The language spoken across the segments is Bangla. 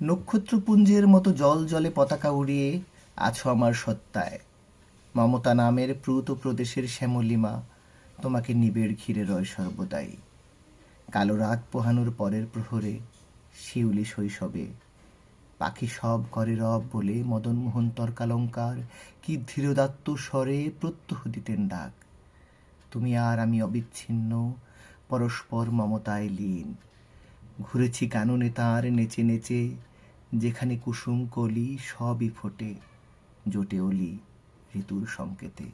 নক্ষত্রপুঞ্জের মতো জল জলে পতাকা উড়িয়ে আছো আমার সত্তায়। মমতা নামের প্রুত প্রদেশের শ্যামলিমা তোমাকে নিবিড় ঘিরে রয় সর্বদাই। কালো রাত পোহানোর পরের প্রহরে শিউলি শৈশবে পাখি সব করে রব বলে মদনমোহন তর্কালঙ্কার কি ধীরোদাত্ত স্বরে প্রত্যহ দিতেন ডাক। তুমি আর আমি অবিচ্ছিন্ন, পরস্পর মমতায় লীন। ঘুরেছি কাননে তার নেচে নেচে, যেখানে কুসুম কলি সবই ফোটে, জোটে অলি ঋতুর সংকেতে।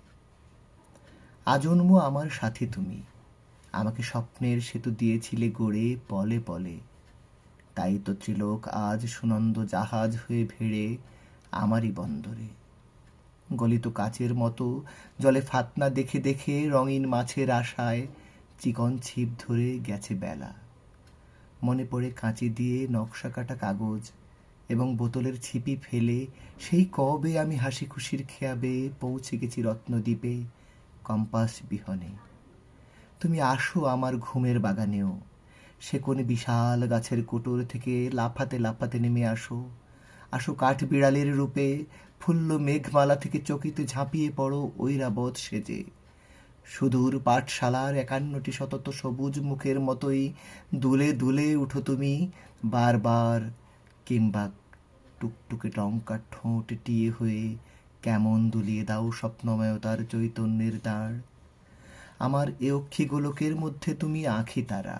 আজন্ম আমার সাথী তুমি, আমাকে স্বপ্নের সেতু দিয়েছিলে গড়ে পলে পলে। তাই তো ত্রিলোক আজ সুনন্দ জাহাজ হয়ে ভিড়ে আমারই বন্দরে। গলিত কাচের মতো জলে ফাতনা দেখে দেখে রঙিন মাছের আশায় চিকন ছিপ ধরে গেছে বেলা। মনে পড়ে কাঁচি দিয়ে নকশা কাটা কাগজ এবং বোতলের ছিপি ফেলে সেই কবে আমি হাসি খুশির খেয়াবে পৌঁছে গেছি রত্নদ্বীপে কম্পাস বিহনে। তুমি আসো আমার ঘুমের বাগানেও, সে কোন বিশাল গাছের কোটর থেকে লাফাতে লাফাতে নেমে আসো। আসো কাঠ বিড়ালের রূপে ফুল্ল মেঘমালা থেকে চকিতে ঝাঁপিয়ে পড়ো ঐরাবত সেজে। সুদূর পাঠশালার ৫১টি শতত সবুজ মুখের মতোই দুলে দুলে উঠো তুমি বারবার, কিংবা টুকটুকে টঙ্কার ঠোঁট টিয়ে হয়ে কেমন দুলিয়ে দাও স্বপ্নময়তার চৈতন্যের দাঁড়। আমার এ অক্ষি গোলকের মধ্যে তুমি আঁখি তারা।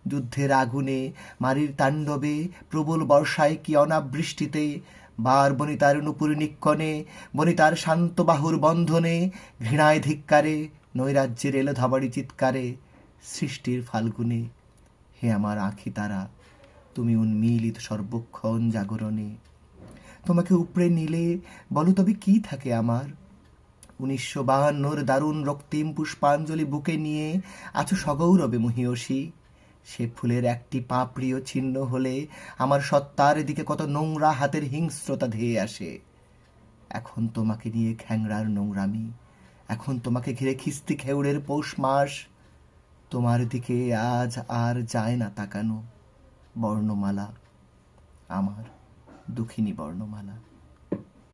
যুদ্ধের আগুনে, মারির তাণ্ডবে, প্রবল বর্ষায় কি অনাবৃষ্টিতে, বার বনিতার নুপুর নিক্ষণে, বনিতার শান্ত বাহুর বন্ধনে, ঘৃণায় ধিক্কারে, নৈরাজ্যের এলো ধাবাড়ি চিৎকারে, সৃষ্টির ফাল্গুনে। হে আমার আঁখি তারা, তুমি উন্মীলিত সর্বক্ষণ জাগরণে। তোমাকে উপড়ে নিলে বলো তবে কি থাকে আমার। ১৯৫২ দারুণ রক্তিম পুষ্পাঞ্জলি বুকে নিয়ে আছো সগৌরবে মহীয়সী। সে ফুলের একটি পাপড়িও ছিন্ন হলে আমার সত্তার দিকে কত নোংরা হাতের হিংস্রতা ধেয়ে আসে। এখন তোমাকে নিয়ে খ্যাংরার নোংরামি, এখন তোমাকে ঘিরে খিস্তি খেউড়ের পৌষ মাস। তোমার দিকে আজ আর যায় না তাকানো। বর্ণমালা, আমার দুঃখিনী বর্ণমালা।